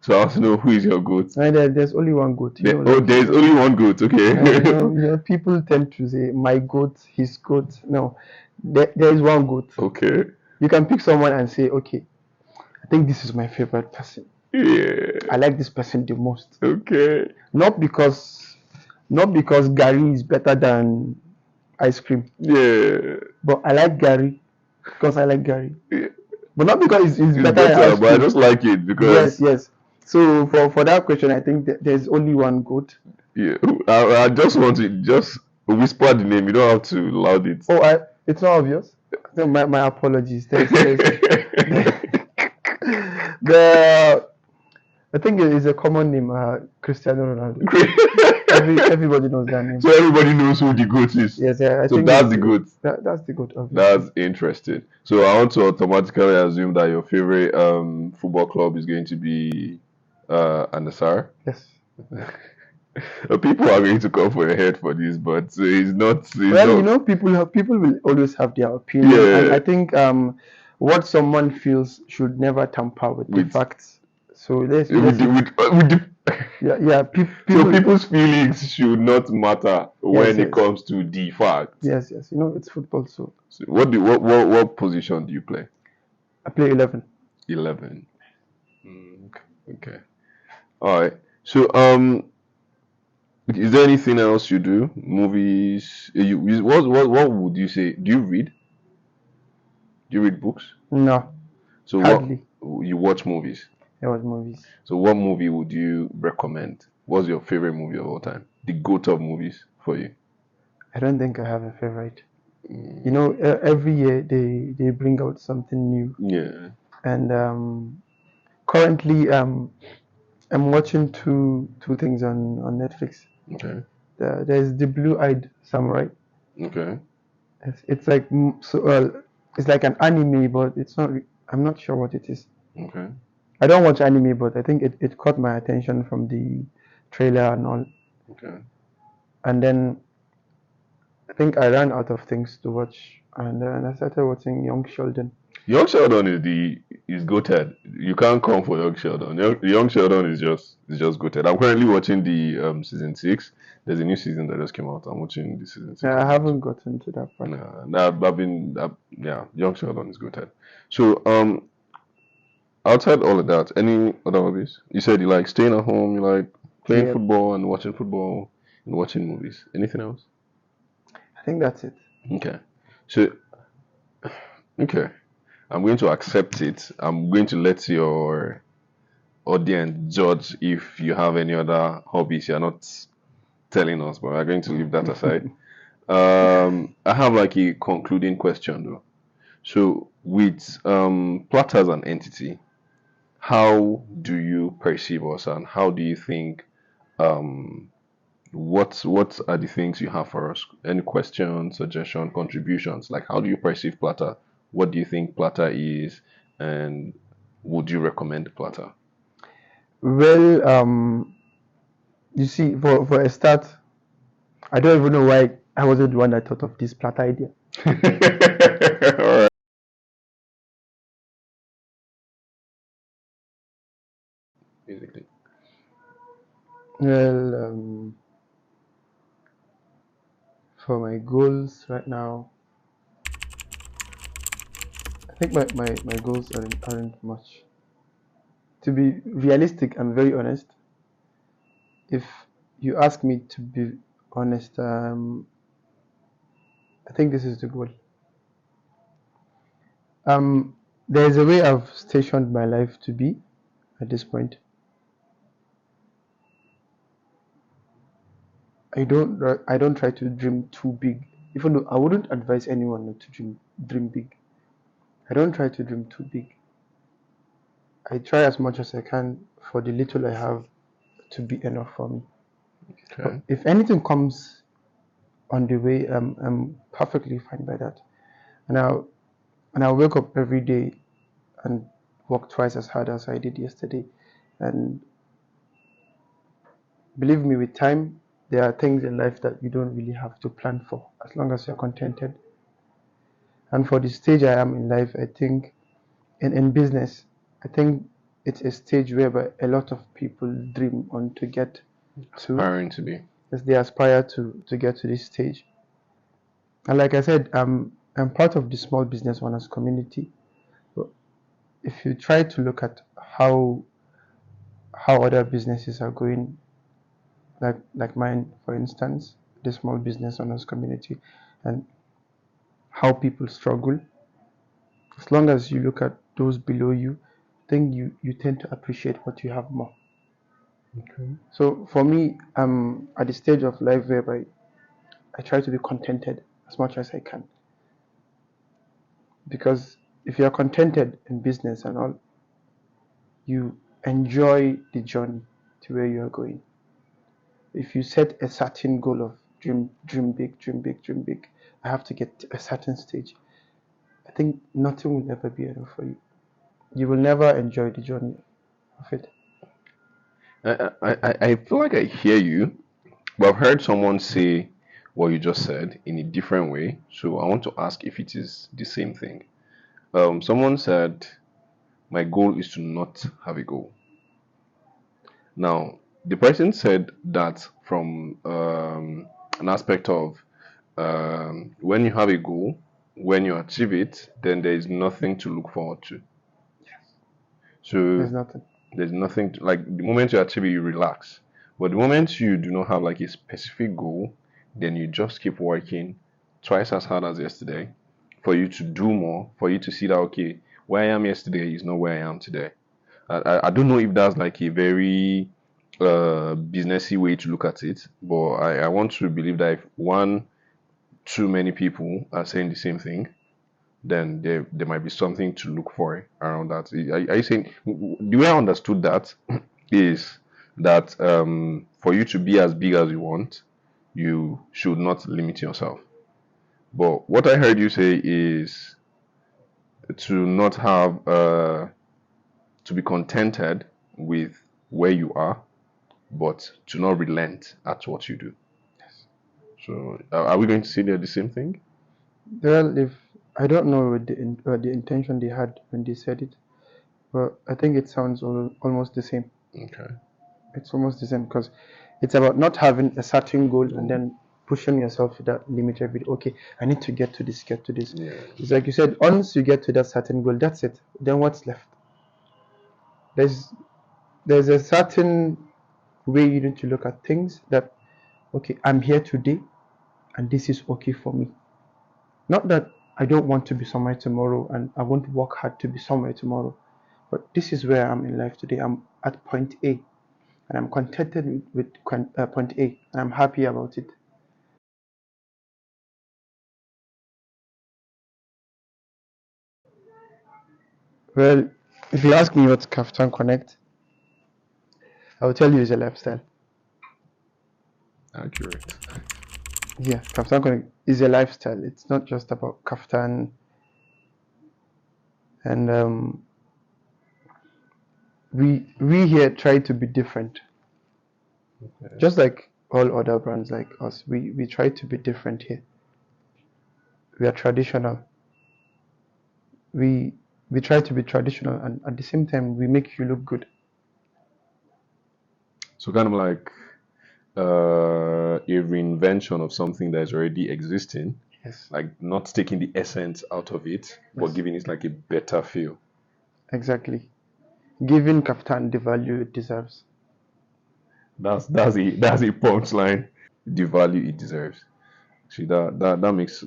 So I want to know who is your goat. And there's only one goat, Oh, like there's only one goat. Okay. people tend to say my goat, his goat. No, there is one goat. Okay. You can pick someone and say, okay, I think this is my favorite person. I Yeah. like this person the most. Okay. Not because Gary is better than ice cream, Yeah. but I like Gary because I like Gary. Yeah. But not because it's It's better than better, ice but I cream. just like it Yes, because yes. So for that question, I think there's only one goat. yeah, I just want to just whisper the name. You don't have to loud it. Oh, it's not obvious. No, my apologies. The I think it is a common name, Cristiano Ronaldo. Everybody knows that name. So everybody knows who the goat is. Yes, I So think that's the goat. that's the goat, obviously. That's interesting. So I want to automatically assume that your favorite football club is going to be Anasar. Yes. People are going to come for your head for this, but it's not. It's Well, not. people will always have their opinion, and Yeah. I think what someone feels should never tamper with the With facts. So let's with the, with the yeah, so people. people's feelings should not matter Yes, when it yes, comes to the facts. yes. It's football, so So what position do you play? I play 11. 11. Okay. All right. So Is there anything else you do? Movies? What would you say? Do you read? Do you read books? No, So what hardly. you watch movies? It was movies. So what movie would you recommend? What's your favorite movie of all time? The GOAT of movies for you? I don't think I have a favorite. You Mm, know, every year they bring out something new, yeah. and currently I'm watching two things on Netflix. Okay. There's the Blue-Eyed Samurai. Okay. It's like it's like an anime, but it's not. I'm not sure what it is. Okay. I don't watch anime, but I think it caught my attention from the trailer and all. Okay. And then I think I ran out of things to watch, and then I started watching Young Sheldon. Young Sheldon is goated. You can't come for Young Sheldon. Young Sheldon is just goated. I'm currently watching the season 6. There's a new season that just came out. I'm watching the season 6 Yeah, of I that. haven't gotten to that part. Nah, nah, yeah, Young Sheldon is goated. So outside all of that, any other hobbies? You said you like staying at home, you like playing Yeah, football and watching movies. Anything else? I think that's it. Okay. So okay. I'm going to accept it. I'm going to let your audience judge if you have any other hobbies you're not telling us, but we're going to leave that aside. I have like a concluding question though. So with Plata as an entity, how do you perceive us and how do you think um what are the things you have for us? Any questions, suggestion, contributions? Like how do you perceive Plata? What do you think Plata is and would you recommend Plata? Well, you see, for a start, I don't even know why I wasn't the one that thought of this plat idea. All right. Basically. Well, for my goals right now, I think my goals aren't much. To be realistic and very honest, if you ask me to be honest, I think this is the goal. There's a way I've stationed my life to be at this point. I don't try to dream too big, even though I wouldn't advise anyone not to dream big. I don't try to dream too big. I try as much as I can for the little I have to be enough for me. But Okay. if anything comes on the way, I'm perfectly fine by that. And I'll wake up every day and work twice as hard as I did yesterday. And believe me, with time, there are things in life that you don't really have to plan for as long as you're contented. And for the stage I am in life, I think in business, I think it's a stage whereby a lot of people dream on to get to, Aspiring to be. as they aspire to get to this stage. And like I said, I'm part of the small business owners community. But if you try to look at how other businesses are going, like mine, for instance, the small business owners community, and how people struggle, as long as you look at those below you, I think you tend to appreciate what you have more. Okay. So for me, I'm at the stage of life whereby I try to be contented as much as I can. Because if you are contented in business and all, you enjoy the journey to where you are going. If you set a certain goal of dream big, dream big, dream big, I have to get to a certain stage, I think nothing will ever be enough for you. You will never enjoy the journey of it. I feel like I hear you, but I've heard someone say what you just said in a different way. So I want to ask if it is the same thing. Someone said, my goal is to not have a goal. Now, the person said that from an aspect of when you have a goal, when you achieve it, then there is nothing to look forward to. So There's nothing. there's nothing like the moment you achieve it, you relax. But the moment you do not have like a specific goal, then you just keep working twice as hard as yesterday for you to do more, for you to see that okay, where I am yesterday is not where I am today. I don't know if that's like a very businessy way to look at it, but I want to believe that if one too many people are saying the same thing, then there might be something to look for around that. Are you saying the way I understood that is that for you to be as big as you want, you should not limit yourself. But what I heard you say is to not have to be contented with where you are, but to not relent at what you do. So are we going to say they're the same thing? Well, if I don't know what the intention they had when they said it, but I think it sounds almost the same. Okay. It's almost the same because it's about not having a certain goal and Cool. then pushing yourself to that limit every day. Okay, I need to get to this, get to this. Yeah. It's like you said, once you get to that certain goal, that's it. Then what's left? There's there's a certain way you need to look at things that okay, I'm here today and this is okay for me. Not that I don't want to be somewhere tomorrow and I won't work hard to be somewhere tomorrow. But this is where I'm in life today. I'm at point A and I'm contented with point A and I'm happy about it. Well, if you ask me what's Kaftan Connect, I will tell you it's a lifestyle. Accurate. Yeah, Kaftan Connect is a lifestyle. It's not just about Kaftan and we here try to be different. Okay. Just like all other brands like us, we try to be different here. We are traditional. We we try to be traditional and at the same time we make you look good. So kind of like a reinvention of something that is already existing, Yes. like not taking the essence out of it, but Yes. giving it like a better feel. Exactly. Giving Kaftan the value it deserves. That's a punchline. The value it deserves. See that makes a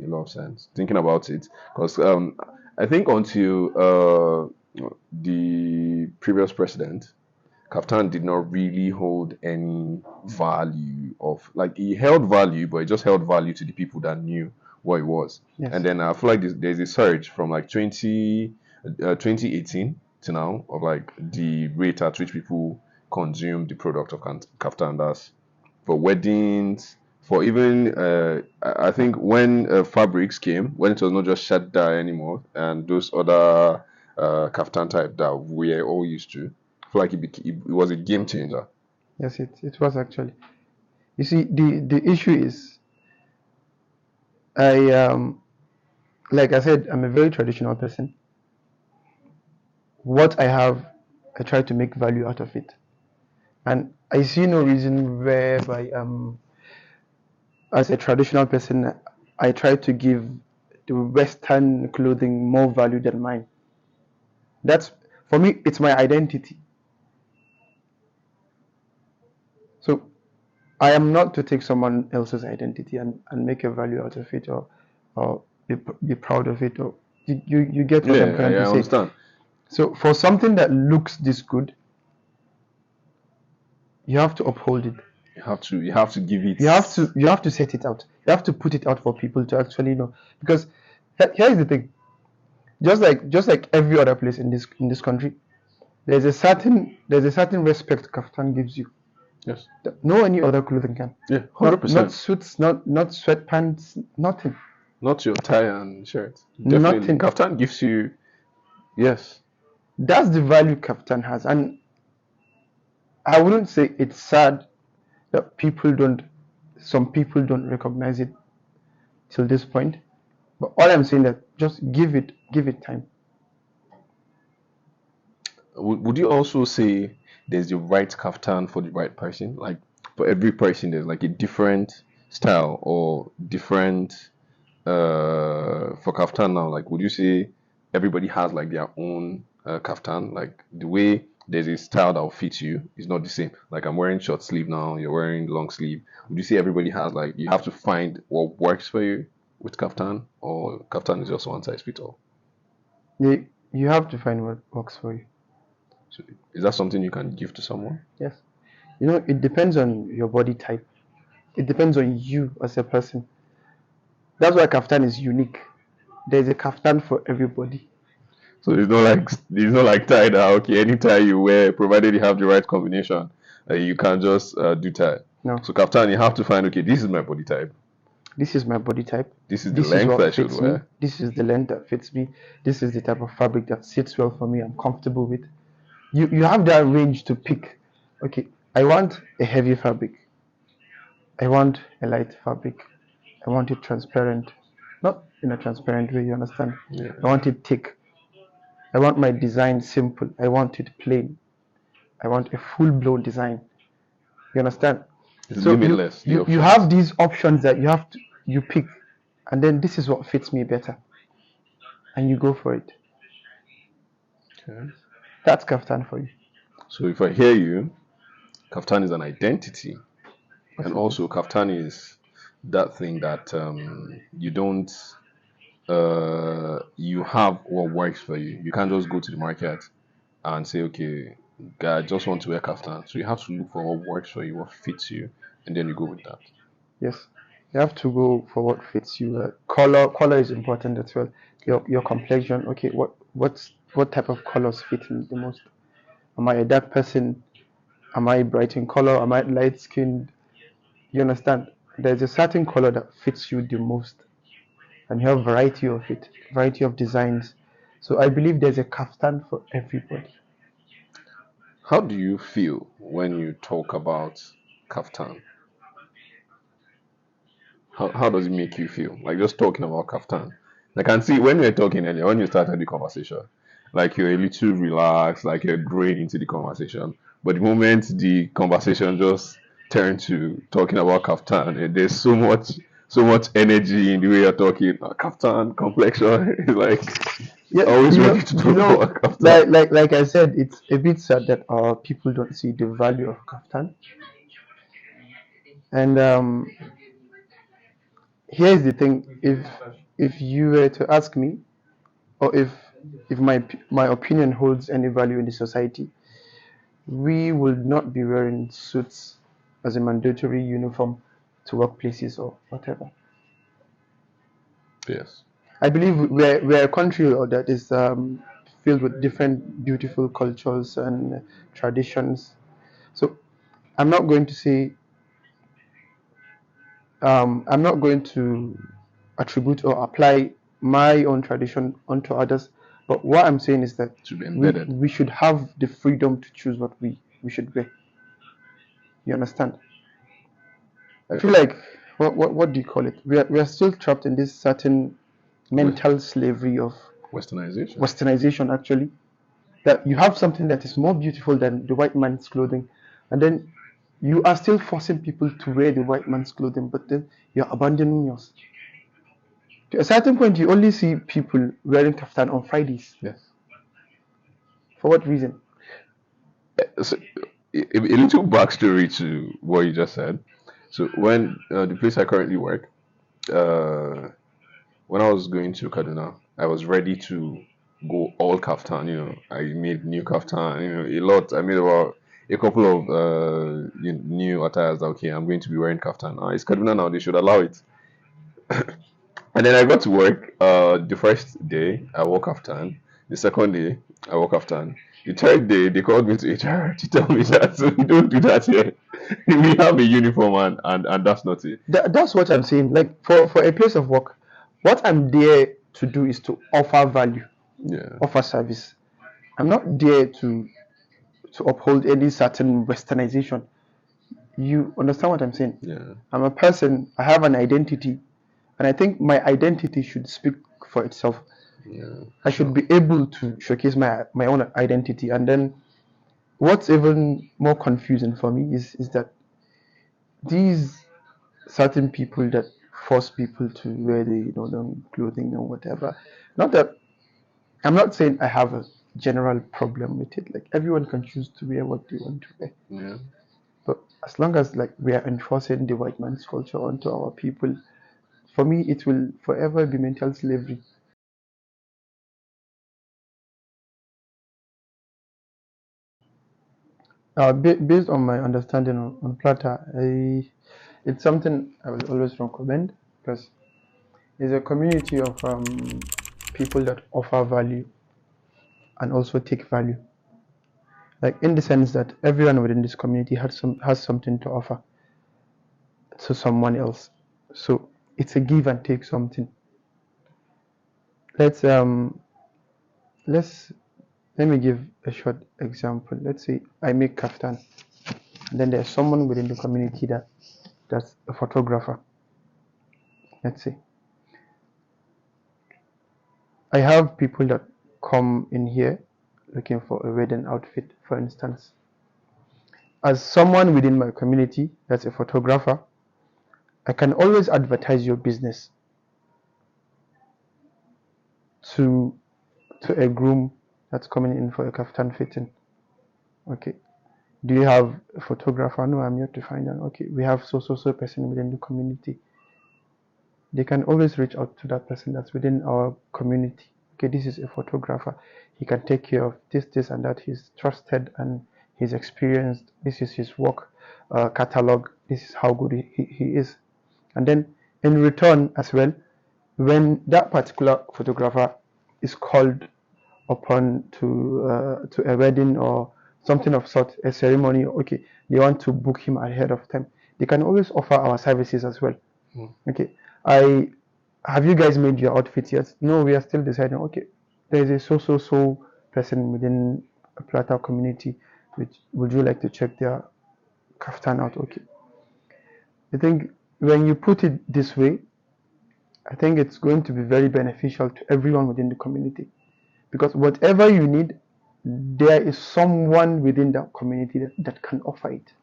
lot of sense. Thinking about it, because I think until the previous president, Kaftan did not really hold any value of like he held value, but he just held value to the people that knew what it was. Yes. And then I feel like there's a surge from like 2018 to now of like the rate at which people consume the product of Kaftan. That's for weddings, for even I think when fabrics came, when it was not just shadda anymore, and those other kaftan type that we're all used to. I feel like it was a game changer. Yes, it was actually. You see, the issue is I like I said, I'm a very traditional person. What I have, I try to make value out of it, and I see no reason whereby as a traditional person, I try to give the Western clothing more value than mine. That's for me. It's my identity. So I am not to take someone else's identity and make a value out of it or be proud of it or you get what I'm Yeah, trying to I say. understand. So for something that looks this good, you have to uphold it. You have to give it. You have to set it out. You have to put it out for people to actually know. Because here's the thing. Just like every other place in this country, there's a certain respect Kaftan gives you Yes. that no any other clothing can. Yeah, hundred Not percent. suits, not sweatpants, nothing. Not your tie and shirt. Definitely, Nothing. kaftan gives you. Yes. That's the value Kaftan has. And I wouldn't say it's sad that some people don't recognize it till this point. But all I'm saying that just give it time. Would you also say there's the right kaftan for the right person? Like for every person, there's like a different style or different for kaftan now. Like, would you say everybody has like their own kaftan? Like the way there's a style that will fit you. It's not the same. Like I'm wearing short sleeve now, you're wearing long sleeve. Would you say everybody has like you have to find what works for you with kaftan, or kaftan is just one size fits all? You have to find what works for you. So is that something you can give to someone? Yes. It depends on your body type. It depends on you as a person. That's why kaftan is unique. There's a kaftan for everybody. So it's not like tie that okay, any tie you wear, provided you have the right combination, you can just do tie. No, So kaftan, you have to find okay, this is my body type. this is my body type. This is the This is length what I should fits me. wear. This is the length that fits me. This is the type of fabric that sits well for me. I'm comfortable with. You have that range to pick. Okay, I want a heavy fabric. I want a light fabric. I want it transparent. Not in a transparent way, you understand? Yeah. I want it thick. I want my design simple. I want it plain. I want a full blown design. You understand? It's So limitless, the you have options. these options that you pick, and then this is what fits me better, and you go for it. Okay. That's kaftan for you. So if I hear you, kaftan is an identity, Yes, and it is. also kaftan is that thing that you don't you have what works for you. You can't just go to the market and say, okay, guy, I just want to wear kaftan. So you have to look for what works for you, what fits you, and then you go with that. Yes, you have to go for what fits you. Color is important as well. Your complexion. Okay, what type of colors fit me the most? Am I a dark person? Am I bright in color? Am I light skinned? You understand? There's a certain color that fits you the most, and you have variety of it, variety of designs. So I believe there's a kaftan for everybody. How do you feel when you talk about kaftan? How does it make you feel? Like just talking about kaftan. I can see when we were talking earlier, when you started the conversation, like you're a little relaxed, like you're growing into the conversation. But the moment the conversation just turned to talking about kaftan, there's so much energy in the way you're talking. Kaftan, complexion, it's like Yeah, always ready to talk about kaftan. like I said, it's a bit sad that our people don't see the value of kaftan. And here's the thing: if you were to ask me, or if my opinion holds any value in the society, we would not be wearing suits as a mandatory uniform to workplaces or whatever. Yes. I believe we're a country that is filled with different beautiful cultures and traditions. So I'm not going to say I'm not going to attribute or apply my own tradition onto others. But what I'm saying is that To be we embedded. we should have the freedom to choose what we should wear. You understand? I Yeah. feel like what do you call it? We are still trapped in this certain West, mental slavery of westernization. westernization actually. That you have something that is more beautiful than the white man's clothing, and then you are still forcing people to wear the white man's clothing, but then you're abandoning yours. To a certain point, you only see people wearing kaftan on Fridays. Yes. For what reason? So, a little backstory to what you just said. So when the place I currently work, uh, when I was going to Kaduna, I was ready to go all kaftan. I made new kaftan. A lot. I made about a couple of new attires. Okay, I'm going to be wearing kaftan. It's Kaduna now. They should allow it. And then I got to work. The first day I wore kaftan. The second day I wore kaftan. The third day they called me to HR to tell me that so we don't do that here. We have a uniform and that's not it. That's what I'm saying. Like for a place of work, what I'm there to do is to offer value, Yeah, offer service. I'm not there to uphold any certain westernization. You understand what I'm saying? yeah, I'm a person. I have an identity, and I think my identity should speak for itself. yeah. I should Sure. be able to showcase my own identity. And then what's even more confusing for me is that these certain people that force people to wear the clothing or whatever. Not that I'm not saying I have general problem with it. Like everyone can choose to wear what they want to wear. Yeah. But as long as like we are enforcing the white man's culture onto our people, for me it will forever be mental slavery. Based on my understanding on Plata, it's something I will always recommend because it's a community of people that offer value and also take value. Like in the sense that everyone within this community has something to offer to someone else. So it's a give and take something. Let's um let's let me give a short example. Let's say I make kaftan, and then there's someone within the community that's a photographer. Let's say I have people that come in here looking for a wedding outfit, for instance. As someone within my community that's a photographer, I can always advertise your business to a groom that's coming in for a kaftan fitting. Okay. Do you have a photographer? No, I'm here to find out. Okay, we have so person within the community. They can always reach out to that person that's within our community. Okay, this is a photographer. He can take care of this, and that. He's trusted and he's experienced. This is his work catalog. This is how good he is. And then in return as well, when that particular photographer is called upon to a wedding or something of sort, a ceremony, okay, they want to book him ahead of time, they can always offer our services as well. Okay, I have you guys made your outfits yet? No, we are still deciding. Okay, there is a so person within a Plata community, which would you like to check their kaftan out? Okay, I think when you put it this way, I think it's going to be very beneficial to everyone within the community because whatever you need, there is someone within that community that can offer it,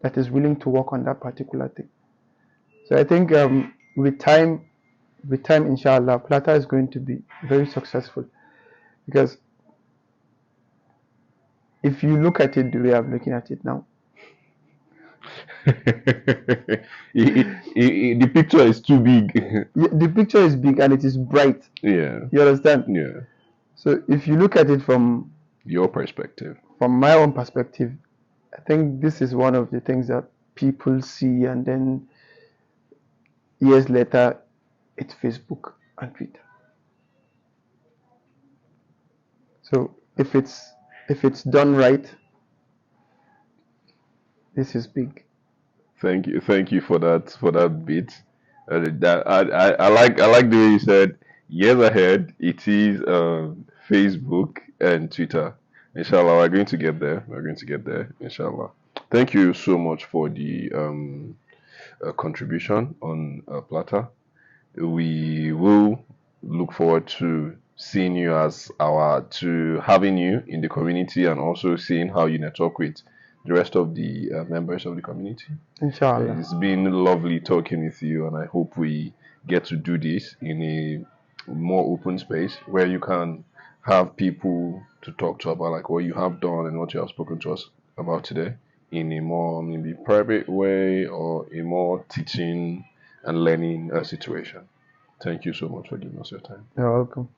that is willing to work on that particular thing. So I think with time, inshallah, Plata is going to be very successful because if you look at it the way I'm looking at it now, The picture is too big. the picture is big and it is bright. Yeah. You understand? Yeah. So if you look at it from Your perspective. from my own perspective, I think this is one of the things that people see, and then years later, it's Facebook and Twitter. So if it's done right, this is big. Thank you for that bit. I like the way you said years ahead. It is Facebook and Twitter. Inshallah, we're going to get there. We're going to get there. Inshallah. Thank you so much for the contribution on Plata. We will look forward to seeing you as our to having you in the community and also seeing how you network with the rest of the members of the community. Inshallah. It's been lovely talking with you, and I hope we get to do this in a more open space where you can have people to talk to about like what you have done and what you have spoken to us about today in a more maybe private way or a more teaching and learning situation. Thank you so much for giving us your time. You're welcome.